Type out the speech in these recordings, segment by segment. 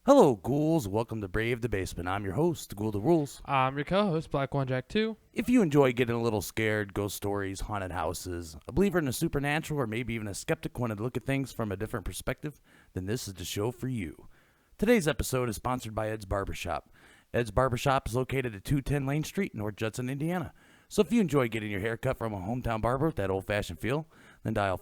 Hello, ghouls. Welcome to Brave the Basement. I'm your host, Ghoul the Rules. I'm your co-host, Black One Jack 2. If you enjoy getting a little scared, ghost stories, haunted houses, a believer in the supernatural, or maybe even a skeptic wanting to look at things from a different perspective, then this is the show for you. Today's episode is sponsored by Ed's Barbershop. Ed's Barbershop is located at 210 Lane Street, North Judson, Indiana. So if you enjoy getting your hair cut from a hometown barber with that old-fashioned feel, then dial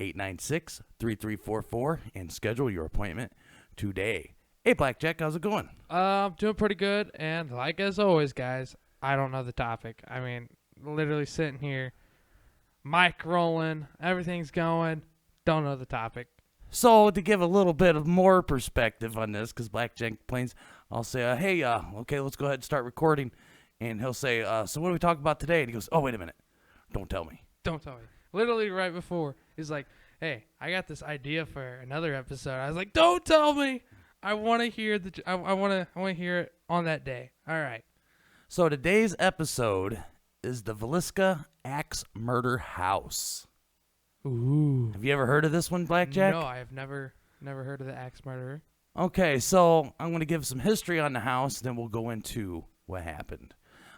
574-896-3344 and schedule your appointment today. Hey, Blackjack, how's it going? Doing pretty good, and like as always, guys, I don't know the topic. I mean, literally sitting here, mic rolling, everything's going, don't know the topic. So to give a little bit of more perspective on this, because Blackjack complains, I'll say, okay, let's go ahead and start recording. And he'll say, so what are we talking about today? And he goes, oh, wait a minute. Don't tell me. Don't tell me. Literally right before, he's like, hey, I got this idea for another episode. I was like, don't tell me. I want to hear I want to hear it on that day. All right. So today's episode is the Villisca Axe Murder House. Ooh. Have you ever heard of this one, Blackjack? No, I have never heard of the axe murderer. Okay, so I'm going to give some history on the house, then we'll go into what happened.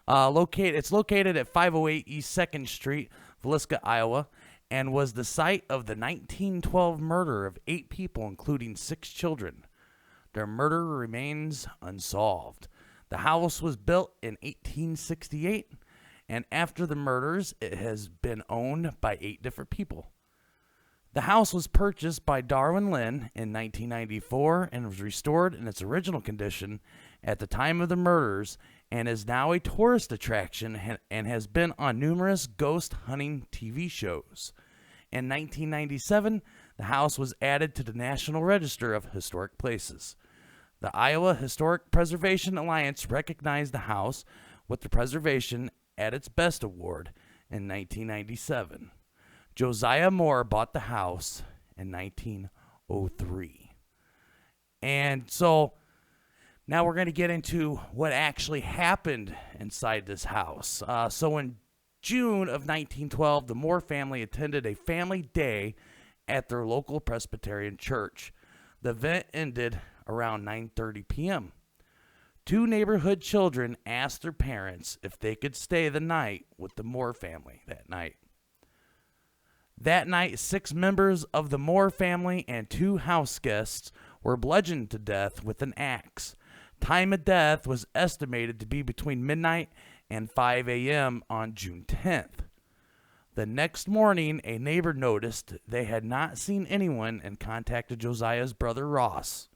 It's located at 508 East 2nd Street, Villisca, Iowa, and was the site of the 1912 murder of 8 people, including 6 children. Their murder remains unsolved. The house was built in 1868, and after the murders, it has been owned by 8 different people. The house was purchased by Darwin Lynn in 1994 and was restored in its original condition at the time of the murders and is now a tourist attraction and has been on numerous ghost hunting TV shows. In 1997, the house was added to the National Register of Historic Places. The Iowa Historic Preservation Alliance recognized the house with the Preservation at its Best Award in 1997. Josiah Moore bought the house in 1903. And so now we're going to get into what actually happened inside this house. So in June of 1912, the Moore family attended a family day at their local Presbyterian church. The event ended around 9:30 p.m. 2 neighborhood children asked their parents if they could stay the night with the Moore family that night. That night, 6 members of the Moore family and 2 house guests were bludgeoned to death with an axe. Time of death was estimated to be between midnight and 5 a.m. on June 10th. The next morning, a neighbor noticed they had not seen anyone and contacted Josiah's brother Ross.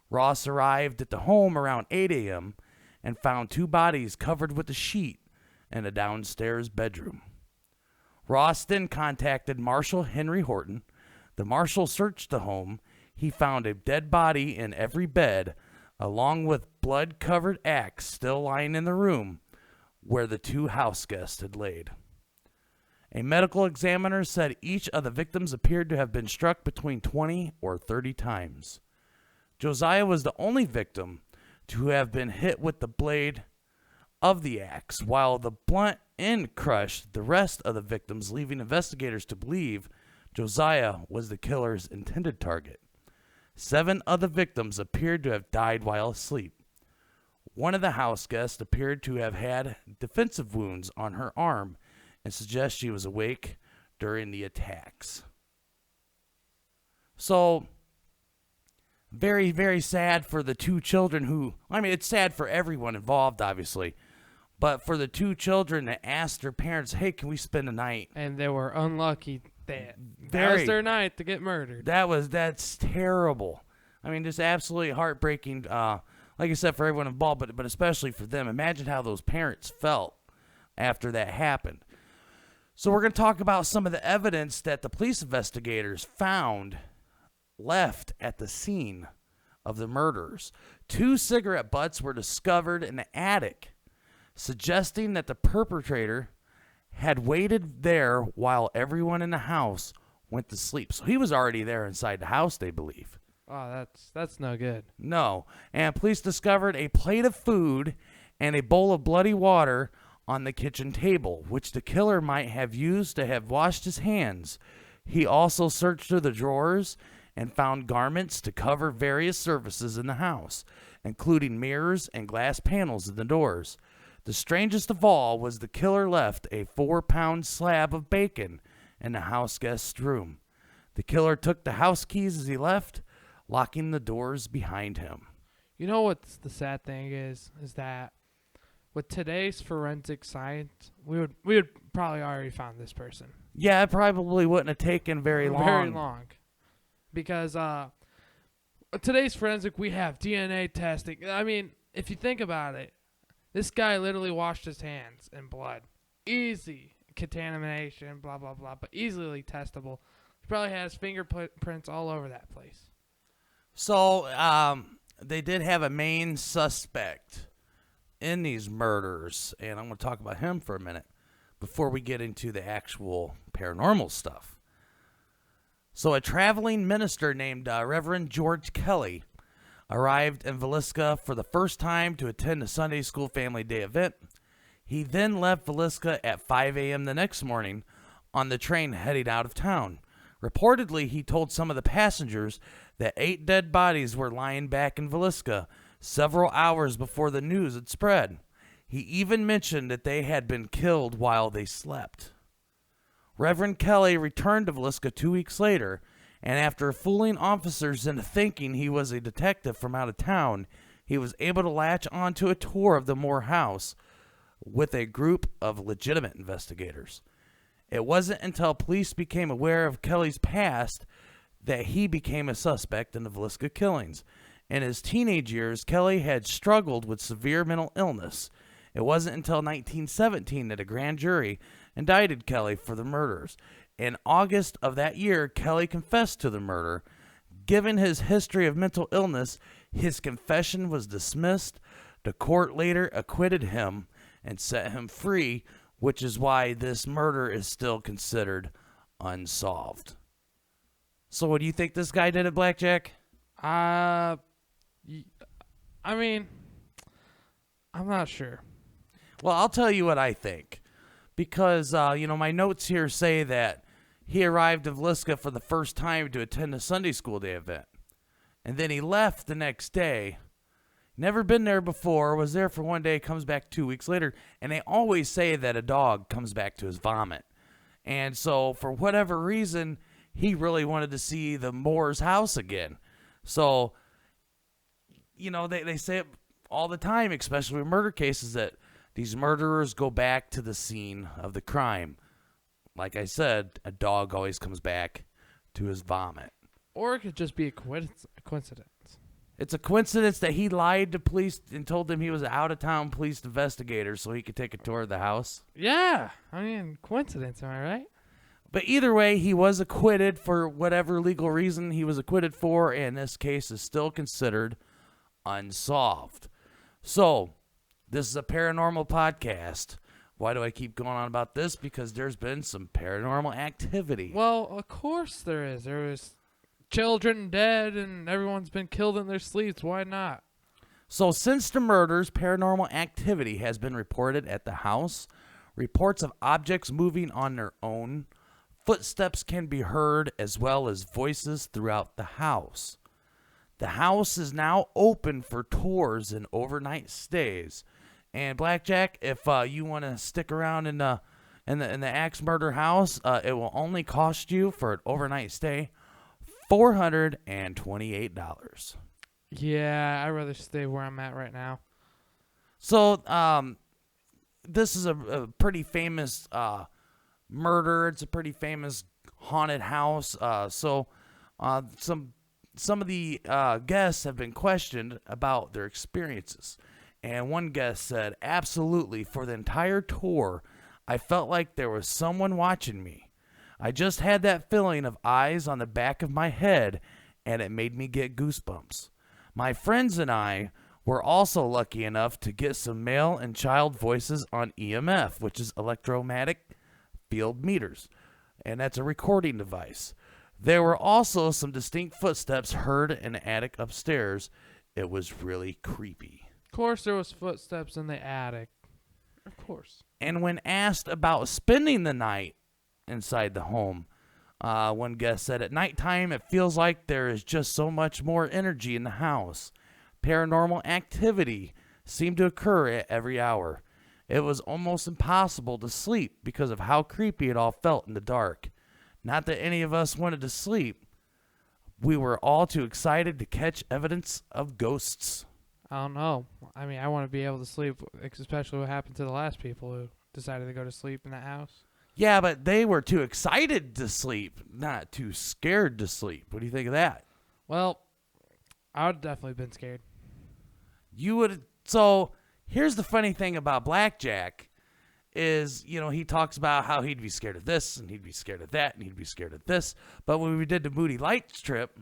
Ross arrived at the home around 8 a.m. and found 2 bodies covered with a sheet in a downstairs bedroom. Ross then contacted Marshal Henry Horton. The marshal searched the home. He found a dead body in every bed, along with blood-covered axe still lying in the room where the 2 house guests had laid. A medical examiner said each of the victims appeared to have been struck between 20 or 30 times. Josiah was the only victim to have been hit with the blade of the axe, while the blunt end crushed the rest of the victims, leaving investigators to believe Josiah was the killer's intended target. 7 of the victims appeared to have died while asleep. One of the house guests appeared to have had defensive wounds on her arm and suggests she was awake during the attacks. So, very, very sad for the 2 children who, it's sad for everyone involved, obviously. But for the 2 children that asked their parents, hey, can we spend the night? And they were unlucky that was their night to get murdered. That's terrible. Just absolutely heartbreaking. Like I said, for everyone involved, but especially for them. Imagine how those parents felt after that happened. So we're going to talk about some of the evidence that the police investigators found left at the scene of the murders. 2 cigarette butts were discovered in the attic, suggesting that the perpetrator had waited there while everyone in the house went to sleep. So he was already there inside the house, they believe. Oh, that's no good. No. And police discovered a plate of food and a bowl of bloody water on the kitchen table, which the killer might have used to have washed his hands. He also searched through the drawers and found garments to cover various surfaces in the house, including mirrors and glass panels in the doors. The strangest of all was the killer left a 4-pound slab of bacon in the house guest's room. The killer took the house keys as he left, locking the doors behind him. You know what the sad thing is that with today's forensic science, we would probably already found this person. Yeah, it probably wouldn't have taken very long. Very long. Because today's forensic, we have DNA testing. I mean, if you think about it, this guy literally washed his hands in blood. Easy contamination, blah, blah, blah, but easily testable. He probably has fingerprints all over that place. So, they did have a main suspect in these murders, and I'm going to talk about him for a minute before we get into the actual paranormal stuff. So, a traveling minister named Reverend George Kelly arrived in Villisca for the first time to attend a Sunday school family day event. He then left Villisca at 5 a.m. the next morning on the train heading out of town. Reportedly, he told some of the passengers that 8 dead bodies were lying back in Villisca several hours before the news had spread. He even mentioned that they had been killed while they slept. Reverend Kelly returned to Villisca 2 weeks later, and after fooling officers into thinking he was a detective from out of town, he was able to latch onto a tour of the Moore house with a group of legitimate investigators. It wasn't until police became aware of Kelly's past that he became a suspect in the Villisca killings. In his teenage years, Kelly had struggled with severe mental illness. It wasn't until 1917 that a grand jury indicted Kelly for the murders. In August of that year, Kelly confessed to the murder. Given his history of mental illness, his confession was dismissed. The court later acquitted him and set him free, which is why this murder is still considered unsolved. So what do you think this guy did at Blackjack? I mean, I'm not sure. Well, I'll tell you what I think. Because, my notes here say that he arrived in Villisca for the first time to attend a Sunday school day event. And then he left the next day. Never been there before, was there for one day, comes back 2 weeks later. And they always say that a dog comes back to his vomit. And so, for whatever reason, he really wanted to see the Moore's house again. So, they say it all the time, especially with murder cases, that these murderers go back to the scene of the crime. Like I said, a dog always comes back to his vomit. Or it could just be a coincidence. It's a coincidence that he lied to police and told them he was an out-of-town police investigator so he could take a tour of the house. Yeah. I mean, coincidence, am I right? But either way, he was acquitted for whatever legal reason he was acquitted for, and this case is still considered unsolved. So, this is a paranormal podcast. Why do I keep going on about this? Because there's been some paranormal activity. Well, of course there is. There was children dead and everyone's been killed in their sleeps. Why not? So since the murders, paranormal activity has been reported at the house. Reports of objects moving on their own. Footsteps can be heard as well as voices throughout the house. The house is now open for tours and overnight stays. And Blackjack, if you want to stick around in the axe murder house, it will only cost you for an overnight stay $428. Yeah, I'd rather stay where I'm at right now. So, this is a pretty famous murder. It's a pretty famous haunted house. So, some of the guests have been questioned about their experiences. And one guest said, absolutely, for the entire tour, I felt like there was someone watching me. I just had that feeling of eyes on the back of my head, and it made me get goosebumps. My friends and I were also lucky enough to get some male and child voices on EMF, which is electromagnetic field meters, and that's a recording device. There were also some distinct footsteps heard in the attic upstairs. It was really creepy. Of course there was footsteps in the attic. Of course. And when asked about spending the night inside the home, One guest said, at nighttime, it feels like there is just so much more energy in the house. Paranormal activity seemed to occur at every hour. It was almost impossible to sleep because of how creepy it all felt in the dark. Not that any of us wanted to sleep. We were all too excited to catch evidence of ghosts. I don't know. I mean, I want to be able to sleep, especially what happened to the last people who decided to go to sleep in that house. Yeah, but they were too excited to sleep, not too scared to sleep. What do you think of that? Well, I would have definitely been scared. You would. So here's the funny thing about Blackjack is, he talks about how he'd be scared of this and he'd be scared of that and he'd be scared of this. But when we did the Moody Lights trip,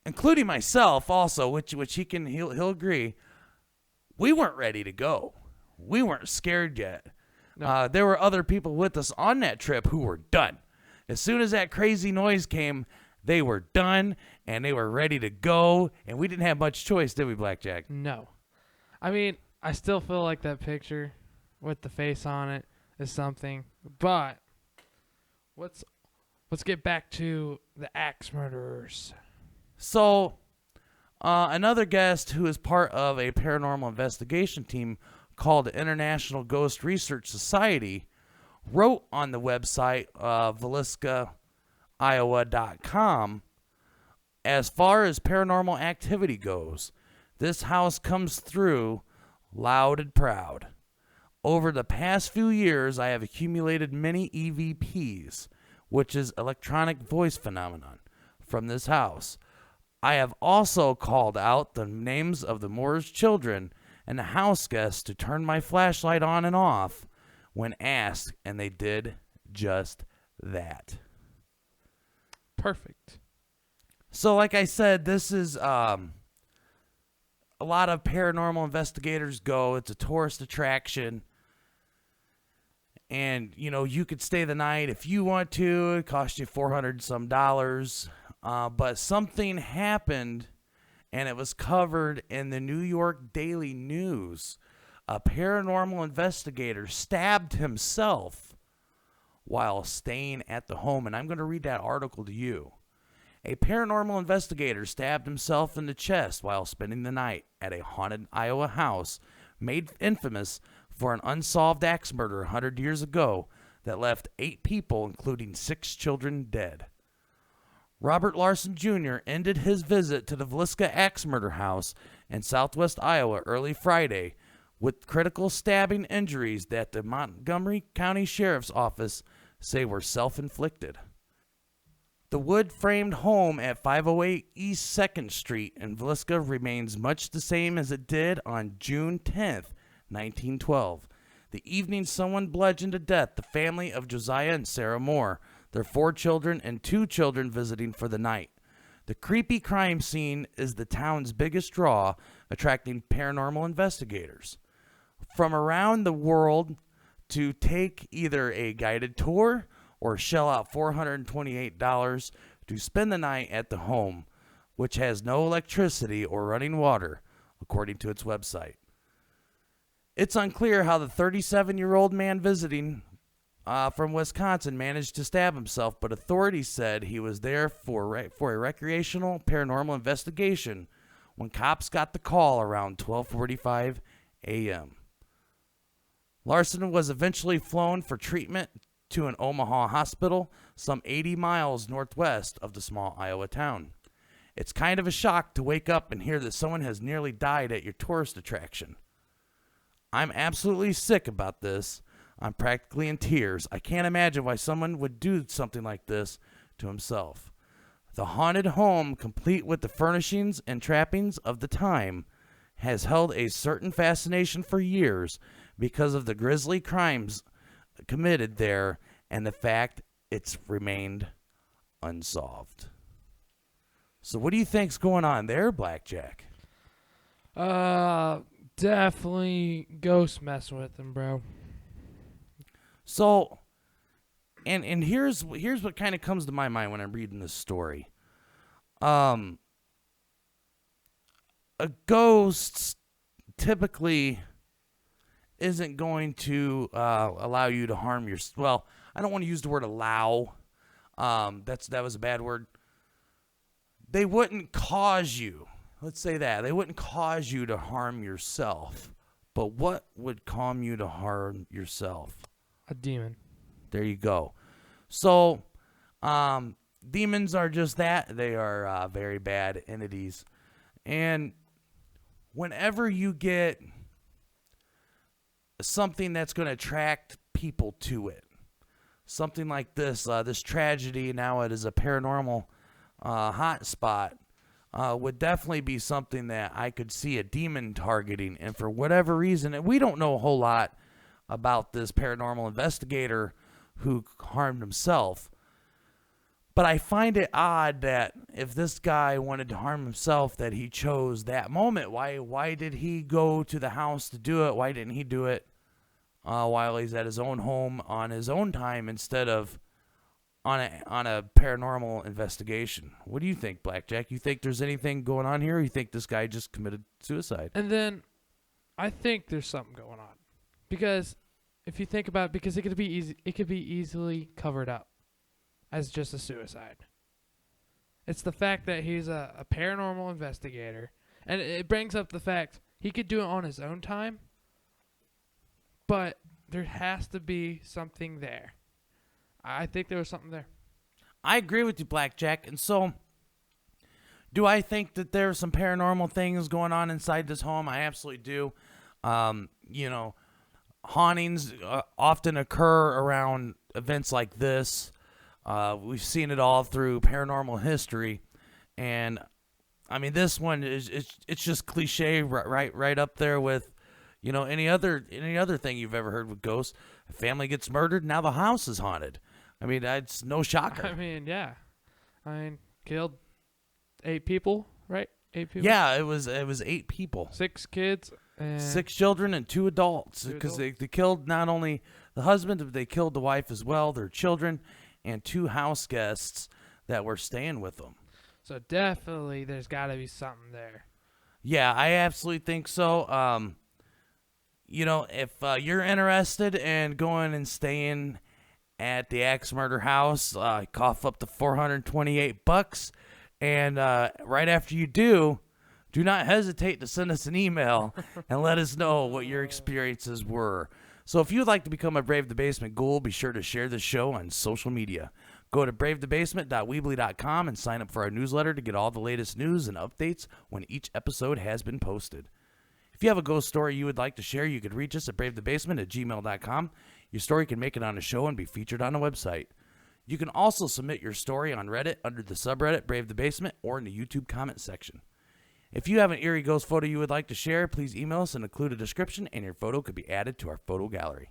including myself also, which he'll agree, we weren't ready to go. We weren't scared yet. No. There were other people with us on that trip who were done. As soon as that crazy noise came, they were done and they were ready to go. And we didn't have much choice, did we, Blackjack? No. I mean, I still feel like that picture with the face on it is something. But let's get back to the axe murderers. So, another guest who is part of a paranormal investigation team called the International Ghost Research Society wrote on the website ViliskaIowa.com, as far as paranormal activity goes, this house comes through loud and proud. Over the past few years, I have accumulated many EVPs, which is electronic voice phenomenon, from this house. I have also called out the names of the Moore's children and the house guests to turn my flashlight on and off when asked, and they did just that. Perfect. So like I said, this is a lot of paranormal investigators go. It's a tourist attraction. And, you could stay the night if you want to. It costs you $400 some. But something happened, and it was covered in the New York Daily News. A paranormal investigator stabbed himself while staying at the home. And I'm going to read that article to you. A paranormal investigator stabbed himself in the chest while spending the night at a haunted Iowa house made infamous for an unsolved axe murder 100 years ago that left 8 people, including 6 children, dead. Robert Larson Jr. ended his visit to the Villisca axe murder house in southwest Iowa early Friday with critical stabbing injuries that the Montgomery County Sheriff's Office say were self-inflicted. The wood-framed home at 508 East 2nd Street in Villisca remains much the same as it did on June 10th, 1912. The evening someone bludgeoned to death the family of Josiah and Sarah Moore, their 4 children and 2 children visiting for the night. The creepy crime scene is the town's biggest draw, attracting paranormal investigators from around the world to take either a guided tour or shell out $428 to spend the night at the home, which has no electricity or running water, according to its website. It's unclear how the 37-year-old man visiting from Wisconsin managed to stab himself, but authorities said he was there for a recreational paranormal investigation when cops got the call around 12:45 a.m. Larson was eventually flown for treatment to an Omaha hospital some 80 miles northwest of the small Iowa town. It's kind of a shock to wake up and hear that someone has nearly died at your tourist attraction. I'm absolutely sick about this. I'm practically in tears. I can't imagine why someone would do something like this to himself. The haunted home, complete with the furnishings and trappings of the time, has held a certain fascination for years because of the grisly crimes committed there and the fact it's remained unsolved. So what do you think's going on there, Blackjack? Definitely ghost messing with him, bro. So, and here's what kind of comes to my mind when I'm reading this story. A ghost typically isn't going to allow you to harm your. Well, I don't want to use the word allow. That was a bad word. They wouldn't cause you. Let's say that. They wouldn't cause you to harm yourself. But what would cause you to harm yourself? A demon. There you go. So, demons are just that. They are very bad entities. And whenever you get something that's going to attract people to it, something like this, this tragedy, now it is a paranormal hot spot, would definitely be something that I could see a demon targeting. And for whatever reason, and we don't know a whole lot about this paranormal investigator who harmed himself, but I find it odd that if this guy wanted to harm himself, that he chose that moment. Why did he go to the house to do it? Why didn't he do it while he's at his own home on his own time instead of on a paranormal investigation? What do you think, Blackjack? You think there's anything going on here, or you think this guy just committed suicide? And then I think there's something going on, because if you think about it, because it could be easily covered up as just a suicide. It's the fact that he's a paranormal investigator, and it brings up the fact he could do it on his own time, but there has to be something there. I think there was something there. I agree with you, Blackjack. And so, do I think that there's some paranormal things going on inside this home? I absolutely do. Hauntings often occur around events like this. We've seen it all through paranormal history, and I mean, this one it's just cliche, right up there with, any other thing you've ever heard with ghosts. A family gets murdered, now the house is haunted. I mean, that's no shocker. I mean, yeah. Killed 8 people, right? 8 people? Yeah, it was 8 people. 6 kids. And 6 children and 2 adults. Because they killed not only the husband, but they killed the wife as well, their children, and 2 house guests that were staying with them. So definitely there's got to be something there. Yeah, I absolutely think so. If you're interested in going and staying at the Axe Murder House, cough up to $428, and right after you do not hesitate to send us an email and let us know what your experiences were. So if you'd like to become a Brave the Basement ghoul, be sure to share this show on social media. Go to bravethebasement.weebly.com and sign up for our newsletter to get all the latest news and updates when each episode has been posted. If you have a ghost story you would like to share, you could reach us at bravethebasement@gmail.com. Your story can make it on the show and be featured on the website. You can also submit your story on Reddit under the subreddit Brave the Basement or in the YouTube comment section. If you have an eerie ghost photo you would like to share, please email us and include a description, and your photo could be added to our photo gallery.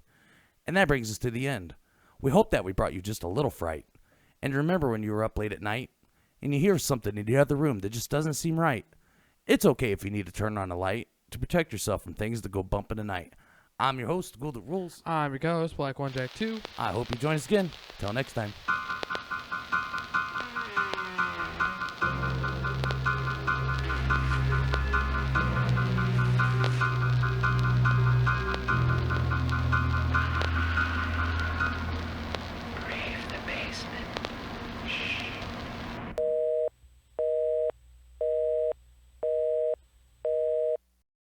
And that brings us to the end. We hope that we brought you just a little fright. And remember, when you were up late at night and you hear something in the other room that just doesn't seem right, it's okay if you need to turn on a light to protect yourself from things that go bump in the night. I'm your host, Ghoul That Rules. I'm your co-host, Black One Jack 2. I hope you join us again. Till next time.